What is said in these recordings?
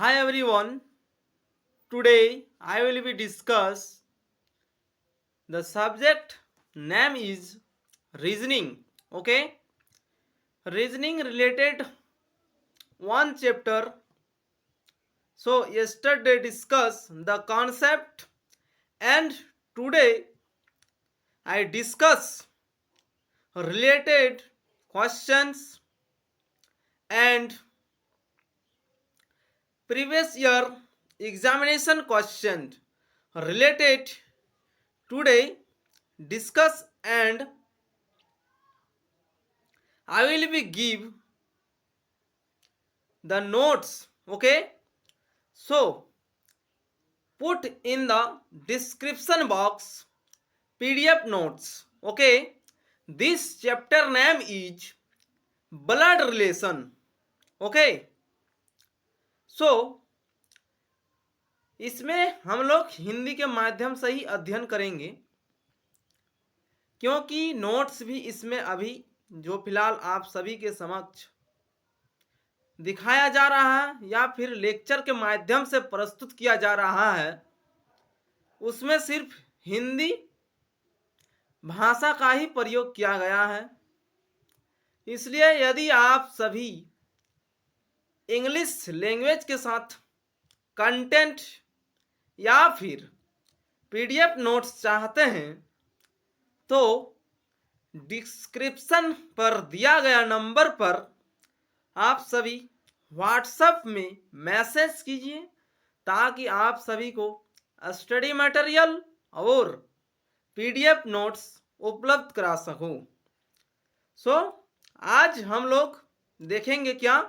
Hi everyone. Today I will be discuss the subject name is reasoning. Okay, reasoning related one chapter. So yesterday discuss the concept and today I discuss related questions and previous year examination question related today discuss and I will be give the notes. Okay, so put in the description box PDF notes. Okay, this chapter name is blood relation. Okay, so इसमें हम लोग हिंदी के माध्यम से ही अध्ययन करेंगे क्योंकि notes भी इसमें अभी जो फिलहाल आप सभी के समक्ष दिखाया जा रहा है या फिर लेक्चर के माध्यम से प्रस्तुत किया जा रहा है उसमें सिर्फ हिंदी भाषा का ही प्रयोग किया गया है। इसलिए यदि आप सभी इंग्लिश लैंग्वेज के साथ कंटेंट या फिर PDF नोट्स चाहते हैं तो डिस्क्रिप्शन पर दिया गया नंबर पर आप सभी व्हाट्सएप में मैसेज कीजिए ताकि आप सभी को स्टडी मटेरियल और PDF नोट्स उपलब्ध करा सकूं। सो आज हम लोग देखेंगे क्या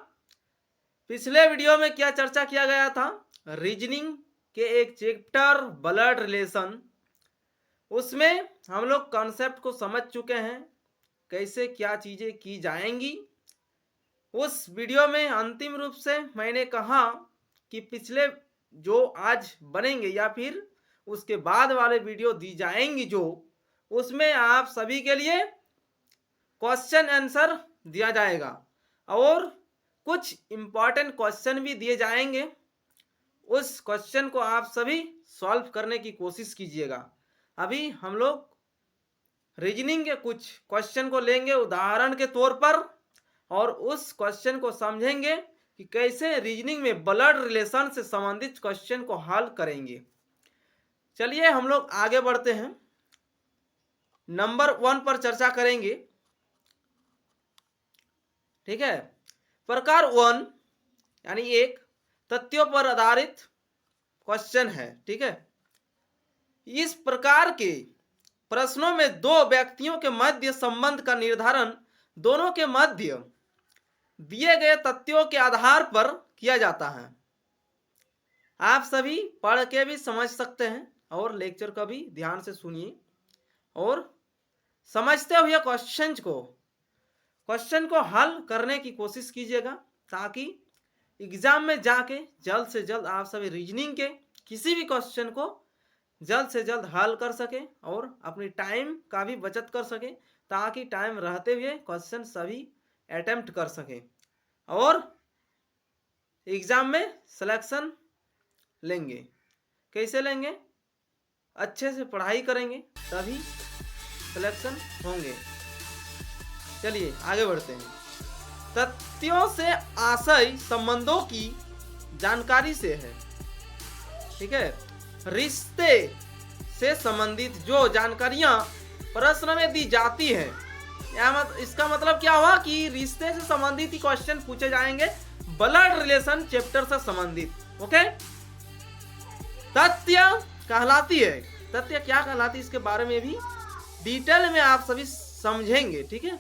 पिछले वीडियो में क्या चर्चा किया गया था रीजनिंग के एक चैप्टर ब्लड रिलेशन, उसमें हम लोग कॉन्सेप्ट को समझ चुके हैं कैसे क्या चीज़ें की जाएंगी। उस वीडियो में अंतिम रूप से मैंने कहा कि पिछले जो आज बनेंगे या फिर उसके बाद वाले वीडियो दी जाएंगी जो उसमें आप सभी के लिए क्वेश्चन आंसर दिया जाएगा और कुछ इम्पॉर्टेंट क्वेश्चन भी दिए जाएंगे। उस क्वेश्चन को आप सभी सॉल्व करने की कोशिश कीजिएगा। अभी हम लोग रीजनिंग के कुछ क्वेश्चन को लेंगे उदाहरण के तौर पर और उस क्वेश्चन को समझेंगे कि कैसे रीजनिंग में ब्लड रिलेशन से संबंधित क्वेश्चन को हल करेंगे। चलिए हम लोग आगे बढ़ते हैं। नंबर 1 पर चर्चा करेंगे। ठीक है, प्रकार 1 यानी एक तथ्यों पर आधारित क्वेश्चन है। ठीक है, इस प्रकार के प्रश्नों में दो व्यक्तियों के मध्य संबंध का निर्धारण दोनों के मध्य दिए गए तथ्यों के आधार पर किया जाता है। आप सभी पढ़ के भी समझ सकते हैं और लेक्चर का भी ध्यान से सुनिए और समझते हुए क्वेश्चन को हल करने की कोशिश कीजिएगा ताकि एग्जाम में जाके जल्द से जल्द आप सभी रीजनिंग के किसी भी क्वेश्चन को जल्द से जल्द हल कर सके और अपनी टाइम का भी बचत कर सके ताकि टाइम रहते हुए क्वेश्चन सभी अटेम्प्ट कर सके और एग्जाम में सिलेक्शन लेंगे। कैसे लेंगे? अच्छे से पढ़ाई करेंगे तभी सिलेक्शन होंगे। चलिए आगे बढ़ते हैं। तथ्यों से आशय संबंधों की जानकारी से है। ठीक है, रिश्ते से संबंधित जो जानकारियां प्रश्न में दी जाती है इसका मतलब क्या हुआ कि रिश्ते से संबंधित ही क्वेश्चन पूछे जाएंगे ब्लड रिलेशन चैप्टर से संबंधित। ओके, तथ्य कहलाती है। तथ्य क्या कहलाती है इसके बारे में भी डिटेल में आप सभी समझेंगे। ठीक है,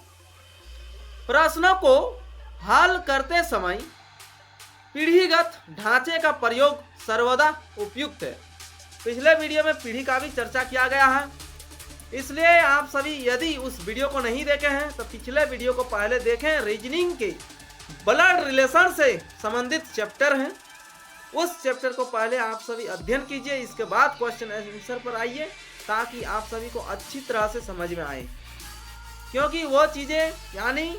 प्रश्नों को हल करते समय पीढ़ीगत ढांचे का प्रयोग सर्वदा उपयुक्त है। पिछले वीडियो में पीढ़ी का भी चर्चा किया गया है, इसलिए आप सभी यदि उस वीडियो को नहीं देखे हैं तो पिछले वीडियो को पहले देखें। रीजनिंग के ब्लड रिलेशन से संबंधित चैप्टर है, उस चैप्टर को पहले आप सभी अध्ययन कीजिए, इसके बाद क्वेश्चन आंसर पर आइए ताकि आप सभी को अच्छी तरह से समझ में आए। क्योंकि वो चीज़ें यानी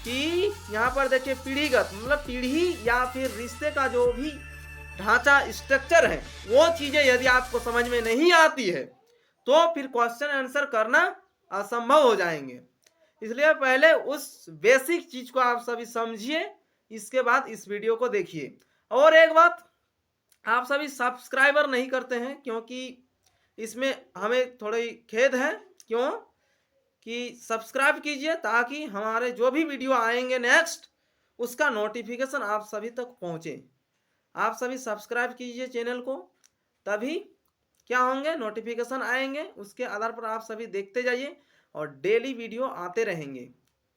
कि यहाँ पर देखिए पीढ़ीगत मतलब पीढ़ी या फिर रिश्ते का जो भी ढांचा स्ट्रक्चर है, वो चीजें यदि आपको समझ में नहीं आती है तो फिर क्वेश्चन आंसर करना असंभव हो जाएंगे। इसलिए पहले उस बेसिक चीज को आप सभी समझिए, इसके बाद इस वीडियो को देखिए। और एक बात, आप सभी सब्सक्राइबर नहीं करते हैं, क्योंकि इसमें हमें थोड़ी खेद है। क्यों कि सब्सक्राइब कीजिए ताकि हमारे जो भी वीडियो आएंगे नेक्स्ट, उसका नोटिफिकेशन आप सभी तक पहुंचे। आप सभी सब्सक्राइब कीजिए चैनल को, तभी क्या होंगे, नोटिफिकेशन आएंगे, उसके आधार पर आप सभी देखते जाइए और डेली वीडियो आते रहेंगे।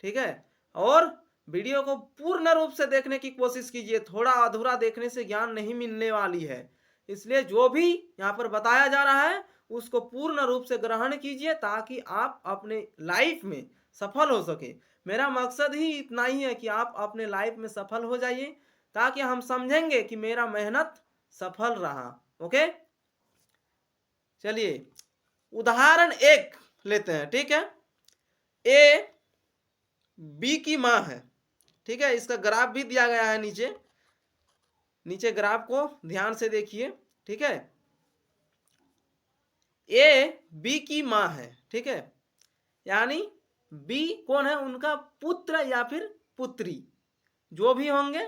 ठीक है, और वीडियो को पूर्ण रूप से देखने की कोशिश कीजिए, थोड़ा अधूरा देखने से ज्ञान नहीं मिलने वाली है। इसलिए जो भी यहाँ पर बताया जा रहा है उसको पूर्ण रूप से ग्रहण कीजिए ताकि आप अपने लाइफ में सफल हो सके। मेरा मकसद ही इतना ही है कि आप अपने लाइफ में सफल हो जाइए, ताकि हम समझेंगे कि मेरा मेहनत सफल रहा। ओके, चलिए उदाहरण एक लेते हैं। ठीक है, ए बी की माँ है। ठीक है, इसका ग्राफ भी दिया गया है नीचे, नीचे ग्राफ को ध्यान से देखिए। ठीक है, ए बी की माँ है। ठीक है, यानी बी कौन है, उनका पुत्र या फिर पुत्री, जो भी होंगे।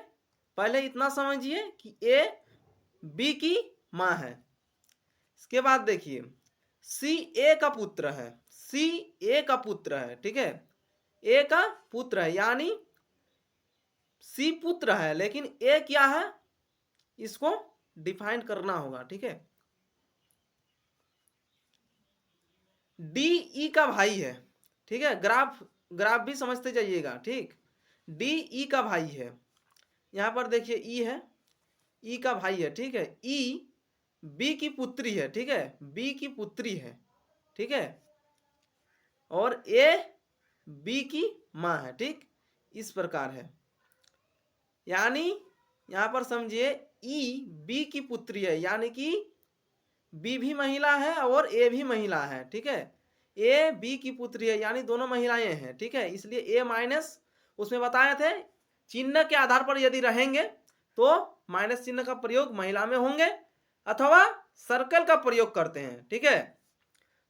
पहले इतना समझिए कि ए बी की माँ है। इसके बाद देखिए सी ए का पुत्र है, सी ए का पुत्र है। ठीक है, ए का पुत्र है, यानी सी पुत्र है, लेकिन ए क्या है, इसको डिफाइन करना होगा। ठीक है, डी ई का भाई है। ठीक है, ग्राफ ग्राफ भी समझते जाइएगा। ठीक, डी ई का भाई है, यहां पर देखिए ई है, ई का भाई है। ठीक है, ई बी की पुत्री है। ठीक है, बी की पुत्री है। ठीक है, और ए बी की माँ है। ठीक, इस प्रकार है, यानी यहां पर समझिए ई बी की पुत्री है, यानी कि बी भी महिला है और ए भी महिला है। ठीक है, ए बी की पुत्री है, यानी दोनों महिलाएं हैं। ठीक है, इसलिए ए माइनस, उसमें बताए थे चिन्ह के आधार पर यदि रहेंगे तो माइनस चिन्ह का प्रयोग महिला में होंगे, अथवा सर्कल का प्रयोग करते हैं। ठीक है,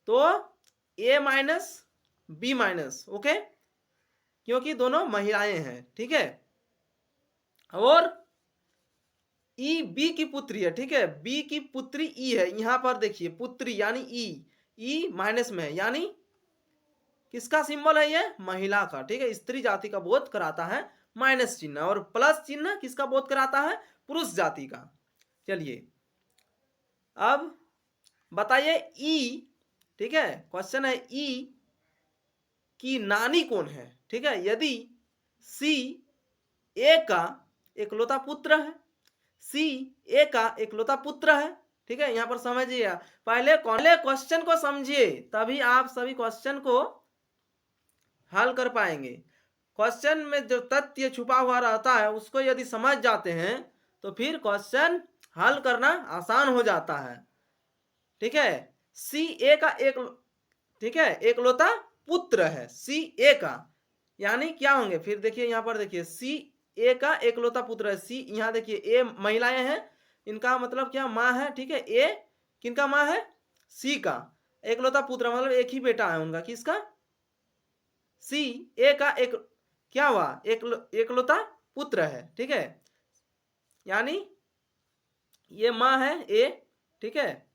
तो ए माइनस बी माइनस, ओके, क्योंकि दोनों महिलाएं हैं। ठीक है, और ई बी की पुत्री है। ठीक है, बी की पुत्री ई है, यहां पर देखिए पुत्री यानी ई, ई माइनस में है, यानी किसका सिंबल है, ये महिला का। ठीक है, स्त्री जाति का बोध कराता है माइनस चिन्ह, और प्लस चिन्ह किसका बोध कराता है, पुरुष जाति का। चलिए अब बताइए ई, ठीक है, क्वेश्चन है ई की नानी कौन है। ठीक है, यदि सी ए का एकलौता पुत्र है, सी ए का एकलौता पुत्र है। ठीक है, यहां पर समझिए, पहले क्वेश्चन को समझिए, तभी आप सभी क्वेश्चन को हल कर पाएंगे। क्वेश्चन में जो तथ्य छुपा हुआ रहता है उसको यदि समझ जाते हैं तो फिर क्वेश्चन हल करना आसान हो जाता है। ठीक है, सी ए का एक, ठीक है, एकलौता पुत्र है सी ए का, यानी क्या होंगे, फिर देखिए यहां पर देखिए सी ए का एकलौता पुत्र है। सी, यहां देखिए ए महिलाएं हैं, इनका मतलब क्या, माँ है। ठीक है, ए किनका माँ है, सी का एकलौता पुत्र, मतलब एक ही बेटा है उनका, किसका, सी ए का एक क्या हुआ, एकलौता पुत्र है। ठीक है, यानी ये माँ है ए। ठीक है,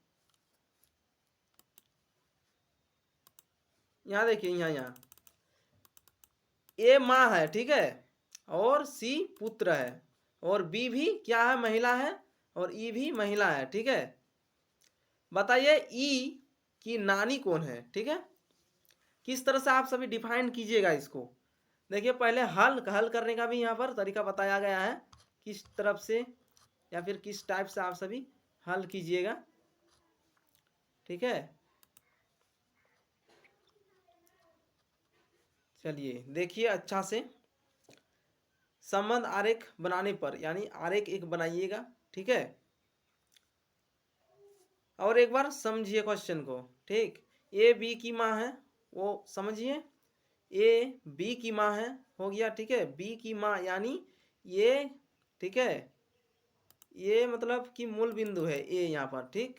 यहां देखिए, यहाँ ए माँ है। ठीक है, और सी पुत्र है, और बी भी क्या है, महिला है, और ई भी महिला है। ठीक है, बताइए ई की नानी कौन है। ठीक है, किस तरह से आप सभी डिफाइन कीजिएगा इसको। देखिए पहले हल करने का भी यहाँ पर तरीका बताया गया है, किस तरफ से या फिर किस टाइप से आप सभी हल कीजिएगा। ठीक है, चलिए देखिए अच्छा से, संबंध आरेख बनाने पर, यानी आरेख एक बनाइएगा। ठीक है, और एक बार समझिए क्वेश्चन को। ठीक, ए बी की माँ है, वो समझिए, ए बी की माँ है, हो गया। ठीक है, बी की माँ यानी ये, ठीक है, ये मतलब कि मूल बिंदु है ए यहाँ पर, ठीक।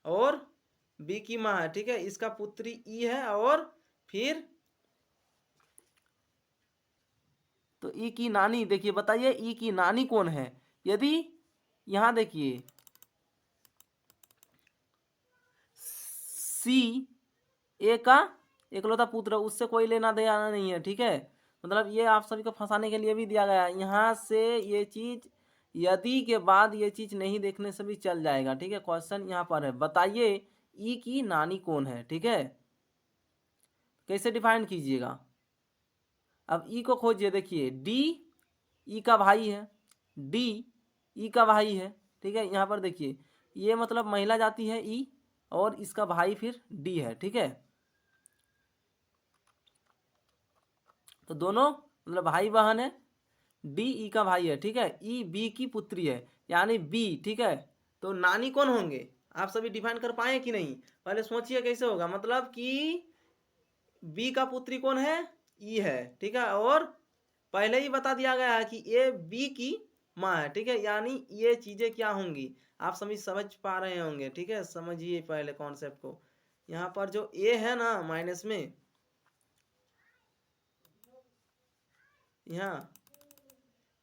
और बी की माँ है, ठीक है, इसका पुत्री ई है, और फिर तो ई की नानी, देखिए बताइए ई की नानी कौन है। यदि यहाँ देखिए सी ए का एकलौता पुत्र, उससे कोई लेना देना नहीं है, ठीक है। मतलब ये आप सभी को फंसाने के लिए भी दिया गया है। यहाँ से ये चीज यदि के बाद ये चीज नहीं देखने से भी चल जाएगा, ठीक है। क्वेश्चन यहाँ पर है, बताइए ई की नानी कौन है, ठीक है। कैसे डिफाइन कीजिएगा। अब ई को खोजिए, देखिए डी ई का भाई है, डी ई का भाई है, ठीक है। यहाँ पर देखिए ये मतलब महिला जाति है ई, और इसका भाई फिर डी है, ठीक है। तो दोनों मतलब भाई बहन है, डी ई का भाई है, ठीक है। ई बी की पुत्री है, यानी बी, ठीक है। तो नानी कौन होंगे, आप सभी डिफाइन कर पाए कि नहीं, पहले सोचिए कैसे होगा। मतलब कि बी का पुत्री कौन है, ई है, ठीक है। और पहले ही बता दिया गया है कि ये बी की माँ है, ठीक है। यानी ये चीजें क्या होंगी, आप सभी समझ पा रहे होंगे, ठीक है। समझिए पहले कॉन्सेप्ट को। यहाँ पर जो ए है ना माइनस में, यहाँ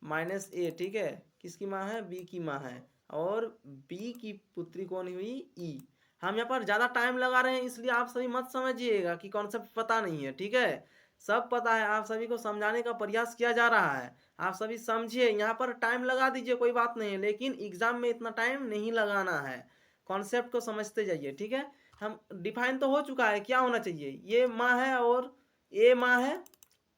माइनस ए, ठीक है, किसकी माँ है, बी की माँ है। और बी की पुत्री कौन हुई, ई। हम यहाँ पर ज़्यादा टाइम लगा रहे हैं, इसलिए आप सभी मत समझिएगा कि कॉन्सेप्ट पता नहीं है, ठीक है। सब पता है, आप सभी को समझाने का प्रयास किया जा रहा है। आप सभी समझिए, यहाँ पर टाइम लगा दीजिए, कोई बात नहीं है, लेकिन एग्जाम में इतना टाइम नहीं लगाना है। कॉन्सेप्ट को समझते जाइए, ठीक है। हम डिफाइन तो हो चुका है, क्या होना चाहिए, ये माँ है और ए माँ है,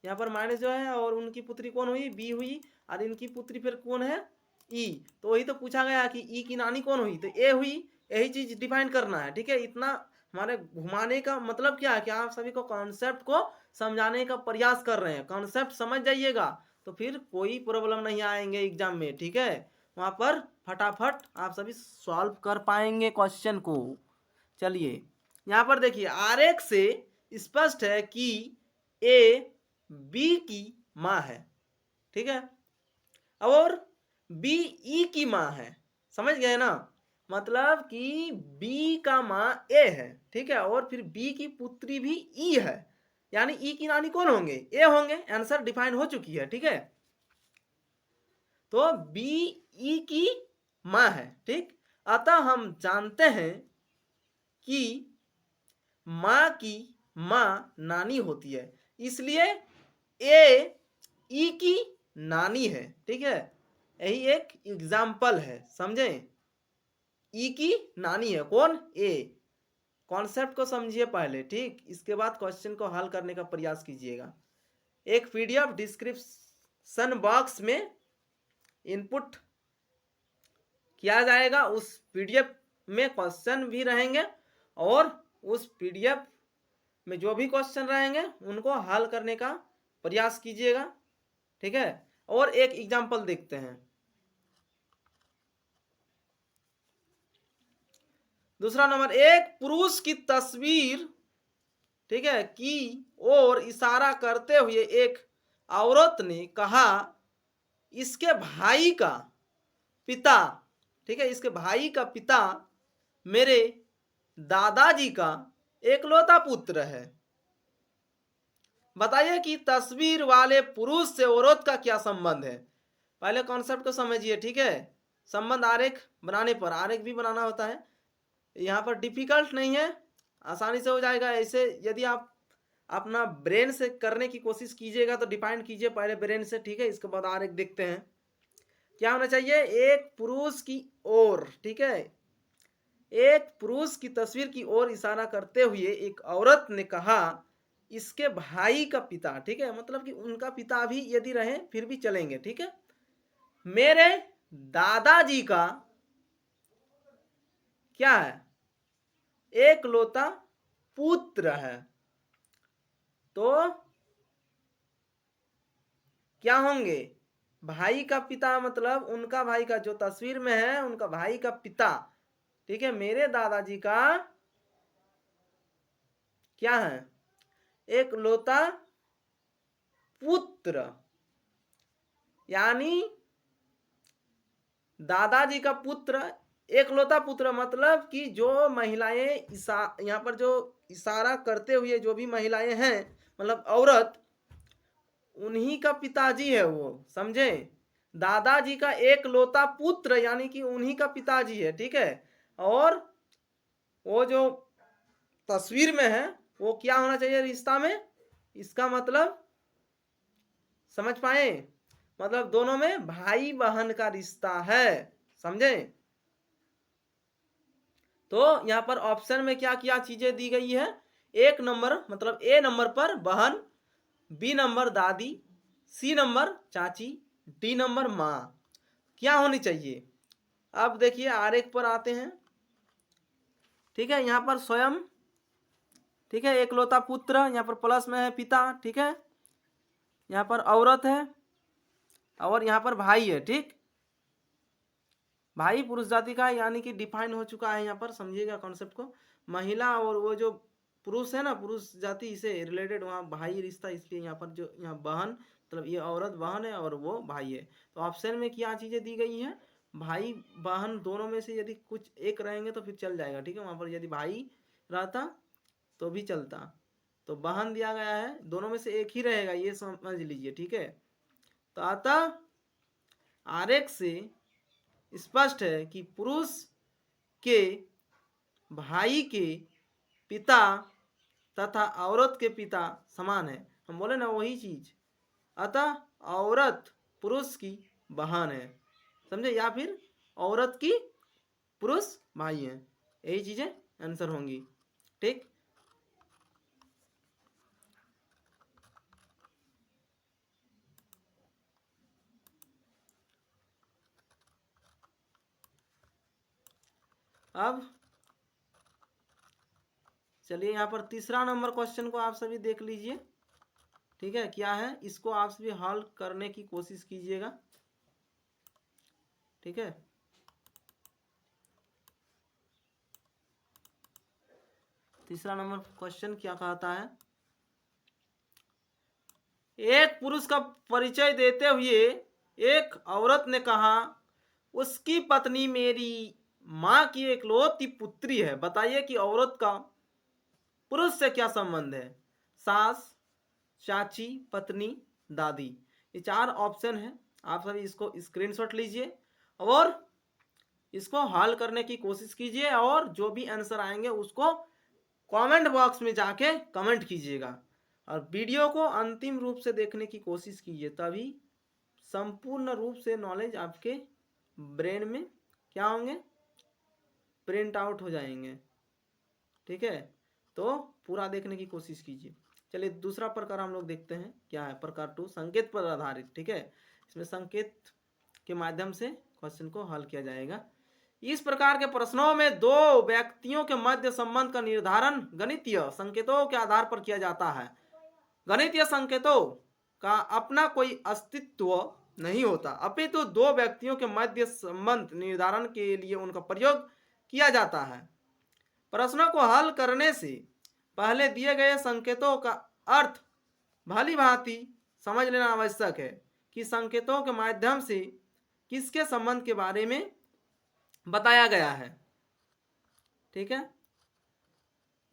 यहाँ पर माइनस जो है, और उनकी पुत्री कौन हुई, बी हुई, और इनकी पुत्री फिर कौन है, ई। तो वही तो पूछा गया कि ई की नानी कौन हुई, तो ए हुई। यही चीज डिफाइन करना है, ठीक है। इतना हमारे घुमाने का मतलब क्या है कि आप सभी को कॉन्सेप्ट को समझाने का प्रयास कर रहे हैं। कॉन्सेप्ट समझ जाइएगा तो फिर कोई प्रॉब्लम नहीं आएंगे एग्जाम में, ठीक है। वहां पर फटाफट आप सभी सॉल्व कर पाएंगे क्वेश्चन को। चलिए यहाँ पर देखिए, आरेख से स्पष्ट है कि ए बी की माँ है, ठीक है, और बी ई की माँ है। समझ गए ना, मतलब कि बी का माँ ए है, ठीक है, और फिर बी की पुत्री भी ई है, यानी ई की नानी कौन होंगे, ए होंगे। आंसर डिफाइन हो चुकी है, ठीक है। तो बी ई की माँ है, ठीक। अतः हम जानते हैं कि माँ की माँ नानी होती है, इसलिए ए ई की नानी है, ठीक है। यही एक एग्जाम्पल है, समझे। ई की नानी है कौन, ए। कॉन्सेप्ट को समझिए पहले, ठीक, इसके बाद क्वेश्चन को हल करने का प्रयास कीजिएगा। एक पीडीएफ डिस्क्रिप्शन बॉक्स में इनपुट किया जाएगा, उस पीडीएफ में क्वेश्चन भी रहेंगे, और उस पीडीएफ में जो भी क्वेश्चन रहेंगे उनको हल करने का प्रयास कीजिएगा, ठीक है। और एक एग्जाम्पल देखते हैं। दूसरा नंबर, एक पुरुष की तस्वीर, ठीक है, की ओर इशारा करते हुए एक औरत ने कहा, इसके भाई का पिता, ठीक है, इसके भाई का पिता मेरे दादाजी का एकलौता पुत्र है। बताइए कि तस्वीर वाले पुरुष से औरत का क्या संबंध है। पहले कॉन्सेप्ट को समझिए, ठीक है। संबंध आरेख बनाने पर, आरेख भी बनाना होता है, यहाँ पर डिफिकल्ट नहीं है, आसानी से हो जाएगा। ऐसे यदि आप अपना ब्रेन से करने की कोशिश कीजिएगा तो डिफाइन कीजिए पहले ब्रेन से, ठीक है, इसके बाद आरेख देखते हैं। क्या होना चाहिए, एक पुरुष की ओर, ठीक है, एक पुरुष की तस्वीर की ओर इशारा करते हुए एक औरत ने कहा, इसके भाई का पिता, ठीक है, मतलब कि उनका पिता भी यदि रहे फिर भी चलेंगे, ठीक है, मेरे दादाजी का क्या है, एकलौता पुत्र है। तो क्या होंगे, भाई का पिता, मतलब उनका भाई का, जो तस्वीर में है उनका भाई का पिता, ठीक है, मेरे दादाजी का क्या है, एकलौता पुत्र, यानी दादाजी का पुत्र, एकलौता पुत्र, मतलब कि जो महिलाएं यहाँ पर जो इशारा करते हुए जो भी महिलाएं हैं, मतलब औरत, उन्हीं का पिताजी है वो, समझे। दादाजी का एकलौता पुत्र यानी कि उन्हीं का पिताजी है, ठीक है। और वो जो तस्वीर में है वो क्या होना चाहिए रिश्ता में, इसका मतलब समझ पाए, मतलब दोनों में भाई बहन का रिश्ता है, समझे। तो यहाँ पर ऑप्शन में क्या क्या चीजें दी गई है, एक नंबर मतलब ए नंबर पर बहन, बी नंबर दादी, सी नंबर चाची, डी नंबर माँ क्या होनी चाहिए। अब देखिए आरेख पर आते हैं, ठीक है। यहाँ पर स्वयं, ठीक है, एकलौता पुत्र, यहाँ पर प्लस में है पिता, ठीक है। यहाँ पर औरत है और यहाँ पर भाई है, ठीक। भाई पुरुष जाति का यानी कि डिफाइन हो चुका है यहाँ पर, समझिएगा कॉन्सेप्ट को। महिला और वो जो पुरुष है ना, पुरुष जाति से रिलेटेड वहाँ भाई रिश्ता, इसलिए यहाँ पर जो यहाँ बहन, मतलब ये औरत बहन है और वो भाई है। तो ऑप्शन में क्या चीज़ें दी गई हैं, भाई बहन दोनों में से यदि कुछ एक रहेंगे तो फिर चल जाएगा, ठीक है। वहाँ पर यदि भाई रहता तो भी चलता, तो बहन दिया गया है, दोनों में से एक ही रहेगा, ये समझ लीजिए, ठीक है। तो अतः आरेख से स्पष्ट है कि पुरुष के भाई के पिता तथा औरत के पिता समान है, हम बोले ना वही चीज। अतः औरत पुरुष की बहन है, समझे, या फिर औरत की पुरुष भाई है, यही चीजें आंसर होंगी, ठीक। अब चलिए यहाँ पर तीसरा नंबर क्वेश्चन को आप सभी देख लीजिए, ठीक है। क्या है, इसको आप सभी हल करने की कोशिश कीजिएगा, ठीक है। तीसरा नंबर क्वेश्चन क्या कहता है, एक पुरुष का परिचय देते हुए एक औरत ने कहा उसकी पत्नी मेरी माँ की एकलौती पुत्री है, बताइए कि औरत का पुरुष से क्या संबंध है। सास, चाची, पत्नी, दादी, ये चार ऑप्शन है। आप सभी इसको स्क्रीनशॉट लीजिए और इसको हल करने की कोशिश कीजिए, और जो भी आंसर आएंगे उसको कमेंट बॉक्स में जाके कमेंट कीजिएगा, और वीडियो को अंतिम रूप से देखने की कोशिश कीजिए, तभी संपूर्ण रूप से नॉलेज आपके ब्रेन में क्या होंगे, प्रिंट आउट हो जाएंगे, ठीक है। तो पूरा देखने की कोशिश कीजिए। चलिए दूसरा प्रकार हम लोग देखते हैं, क्या है प्रकार 2, संकेत पर आधारित, ठीक है। इसमें संकेत के माध्यम से क्वेश्चन को हल किया जाएगा। इस प्रकार के प्रश्नों में दो व्यक्तियों के मध्य संबंध का निर्धारण गणितीय संकेतों के आधार पर किया जाता है। गणितीय संकेतों का अपना कोई अस्तित्व नहीं होता, अपितु दो व्यक्तियों के मध्य संबंध निर्धारण के लिए उनका प्रयोग किया जाता है। प्रश्नों को हल करने से पहले दिए गए संकेतों का अर्थ भली भांति समझ लेना आवश्यक है कि संकेतों के माध्यम से किसके संबंध के बारे में बताया गया है, ठीक है।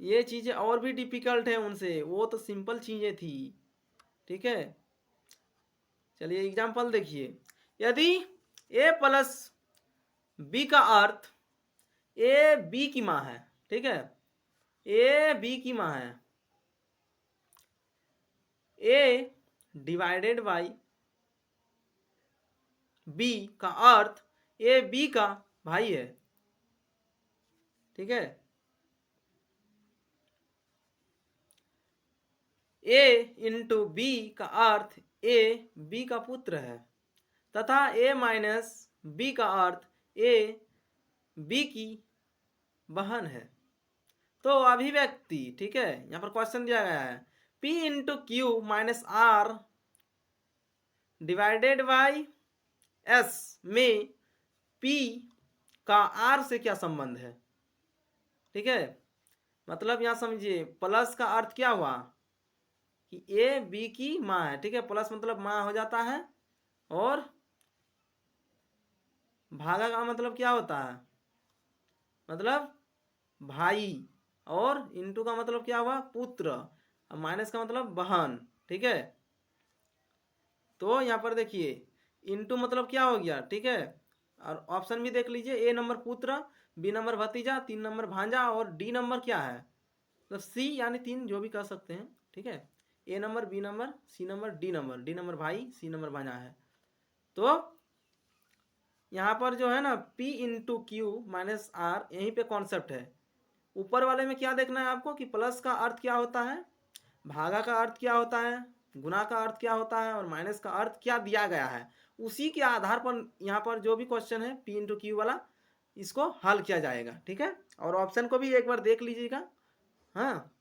ये चीजें और भी डिफिकल्ट है उनसे, वो तो सिंपल चीजें थी, ठीक है। चलिए एग्जाम्पल देखिए, यदि ए प्लस बी का अर्थ ए बी की माँ है, ठीक है, ए बी की माँ है, ए डिवाइडेड बाई बी का अर्थ ए बी का भाई है, ठीक है। ए इंटू बी का अर्थ ए बी का पुत्र है, तथा ए माइनस बी का अर्थ ए बी की बहन है। तो अभिव्यक्ति, ठीक है, यहां पर क्वेश्चन दिया गया है P into Q minus R divided by S में P का R से क्या संबंध है, ठीक है। मतलब यहां समझिए प्लस का अर्थ क्या हुआ कि ए बी की माँ है, ठीक है, प्लस मतलब माँ हो जाता है, और भागा का मतलब क्या होता है, मतलब भाई, और इंटू का मतलब क्या हुआ, पुत्र, और माइनस का मतलब बहन। ठीक है, तो यहाँ पर देखिए इंटू मतलब क्या हो गया, ठीक है, और ऑप्शन भी देख लीजिए, ए नंबर पुत्र, बी नंबर भतीजा, 3 नंबर भांजा, और डी नंबर क्या है, मतलब सी यानी 3 जो भी कह सकते हैं। ठीक है, A number, B number, C number, D number भाई, सी नंबर भांजा है। तो यहाँ पर जो है ना P into Q minus R, यहीं पे कॉन्सेप्ट है। ऊपर वाले में क्या देखना है आपको कि प्लस का अर्थ क्या होता है, भागा का अर्थ क्या होता है, गुना का अर्थ क्या होता है, और माइनस का अर्थ क्या दिया गया है। उसी के आधार पर यहाँ पर जो भी क्वेश्चन है P इंटू क्यू वाला, इसको हल किया जाएगा। ठीक है, और ऑप्शन को भी एक बार देख लीजिएगा, हाँ,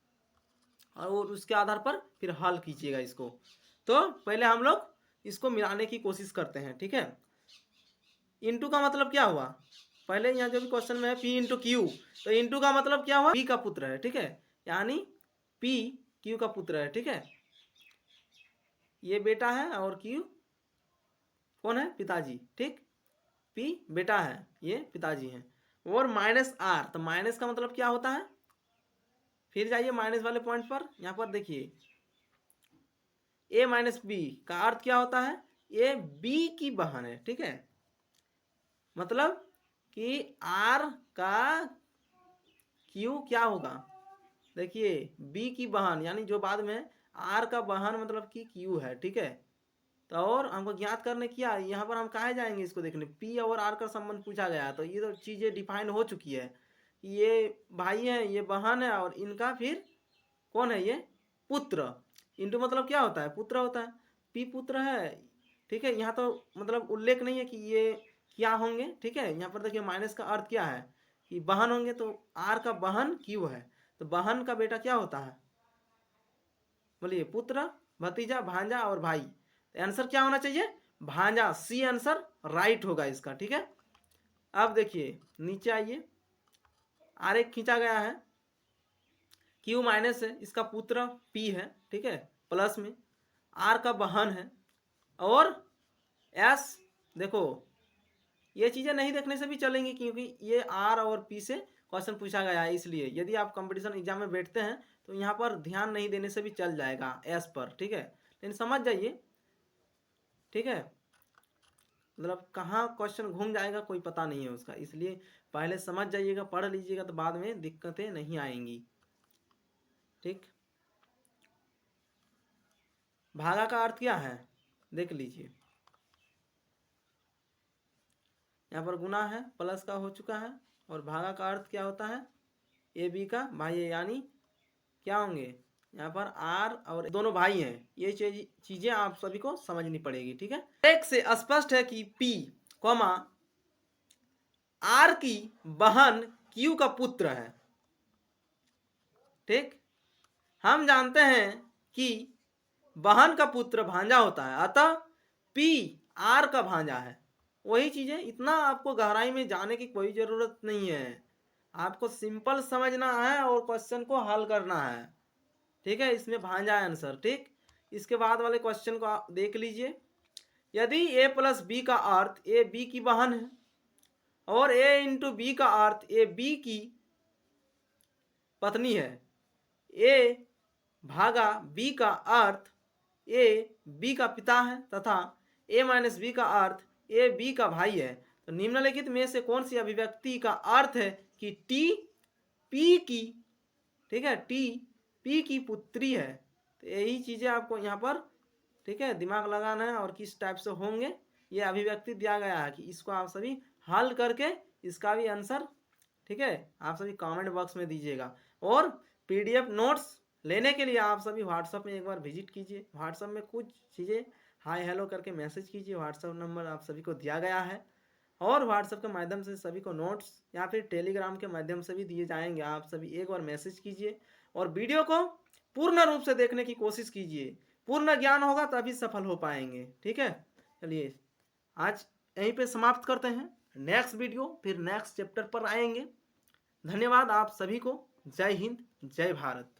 और उसके आधार पर फिर हल कीजिएगा इसको। तो पहले हम लोग इसको मिलाने की कोशिश करते हैं। ठीक है, इंटू का मतलब क्या हुआ, पहले यहाँ जो भी क्वेश्चन में है P इंटू क्यू, तो इंटू का मतलब क्या हुआ, P का पुत्र है। ठीक है, यानी P Q का पुत्र है। ठीक है, ये बेटा है और Q कौन है, पिताजी। ठीक, P बेटा है, ये पिताजी हैं। और माइनस R, तो माइनस का मतलब क्या होता है, फिर जाइए माइनस वाले पॉइंट पर, यहाँ पर देखिए A माइनस बी का अर्थ क्या होता है, A B की बहन है। ठीक है, मतलब कि R का Q क्या होगा, देखिए B की बहन यानी जो बाद में R का बहन मतलब कि Q है। ठीक है, तो और हमको ज्ञात करने किया, यहाँ पर हम कहाँ जाएंगे इसको देखने, P और R का संबंध पूछा गया, तो ये तो चीज़ें डिफाइन हो चुकी है, ये भाई है, ये बहन है, और इनका फिर कौन है, ये पुत्र। इंटू मतलब क्या होता है, पुत्र होता है, P पुत्र है। ठीक है, यहाँ तो मतलब उल्लेख नहीं है कि ये क्या होंगे। ठीक है, यहाँ पर देखिए माइनस का अर्थ क्या है कि बहन होंगे, तो R का बहन Q है, तो बहन का बेटा क्या होता है, बोलिए पुत्र, भतीजा, भांजा और भाई। तो आंसर क्या होना चाहिए, भांजा, सी आंसर राइट होगा इसका। ठीक है, अब देखिए नीचे आइए, आरेख खींचा गया है, Q माइनस है, इसका पुत्र P है। ठीक है, प्लस में R का बहन है, और S देखो ये चीज़ें नहीं देखने से भी चलेंगी, क्योंकि ये R और P से क्वेश्चन पूछा गया है, इसलिए यदि आप कंपटीशन एग्जाम में बैठते हैं तो यहाँ पर ध्यान नहीं देने से भी चल जाएगा S पर। ठीक है, लेकिन समझ जाइए। ठीक है, मतलब कहाँ क्वेश्चन घूम जाएगा कोई पता नहीं है उसका, इसलिए पहले समझ जाइएगा, पढ़ लीजिएगा, तो बाद में दिक्कतें नहीं आएंगी। ठीक, भागा का अर्थ क्या है, देख लीजिए, यहाँ पर गुना है, प्लस का हो चुका है, और भागा का अर्थ क्या होता है, ए बी का भाई है, यानी क्या होंगे, यहाँ पर आर और दोनों भाई हैं। ये चीजें आप सभी को समझनी पड़ेगी। ठीक है, एक से स्पष्ट है कि P कॉमा आर की बहन Q का पुत्र है। ठीक, हम जानते हैं कि बहन का पुत्र भांजा होता है, अतः P R का भांजा है। वही चीजें, इतना आपको गहराई में जाने की कोई जरूरत नहीं है, आपको सिंपल समझना है और क्वेश्चन को हल करना है। ठीक है, इसमें भांजा है आंसर। ठीक, इसके बाद वाले क्वेश्चन को आप देख लीजिए, यदि A प्लस बी का अर्थ A B की बहन है, और A इंटू बी का अर्थ A B की पत्नी है, A भागा B का अर्थ A B का पिता है, तथा A माइनस बी का अर्थ A B का भाई है, तो निम्नलिखित में से कौन सी अभिव्यक्ति का अर्थ है कि T P की, ठीक है, T P की पुत्री है। तो यही चीज़ें आपको यहाँ पर, ठीक है, दिमाग लगाना है, और किस टाइप से होंगे ये अभिव्यक्ति दिया गया है कि इसको आप सभी हल करके इसका भी आंसर, ठीक है, आप सभी कमेंट बॉक्स में दीजिएगा। और PDF नोट्स लेने के लिए आप सभी व्हाट्सएप में एक बार विजिट कीजिए, व्हाट्सएप में कुछ चीज़ें हाय हेलो करके मैसेज कीजिए, व्हाट्सएप नंबर आप सभी को दिया गया है, और व्हाट्सएप के माध्यम से सभी को नोट्स या फिर टेलीग्राम के माध्यम से भी दिए जाएंगे। आप सभी एक बार मैसेज कीजिए और वीडियो को पूर्ण रूप से देखने की कोशिश कीजिए, पूर्ण ज्ञान होगा तभी सफल हो पाएंगे। ठीक है, चलिए आज यहीं पे समाप्त करते हैं, नेक्स्ट वीडियो फिर नेक्स्ट चैप्टर पर आएंगे। धन्यवाद आप सभी को, जय हिंद, जय भारत।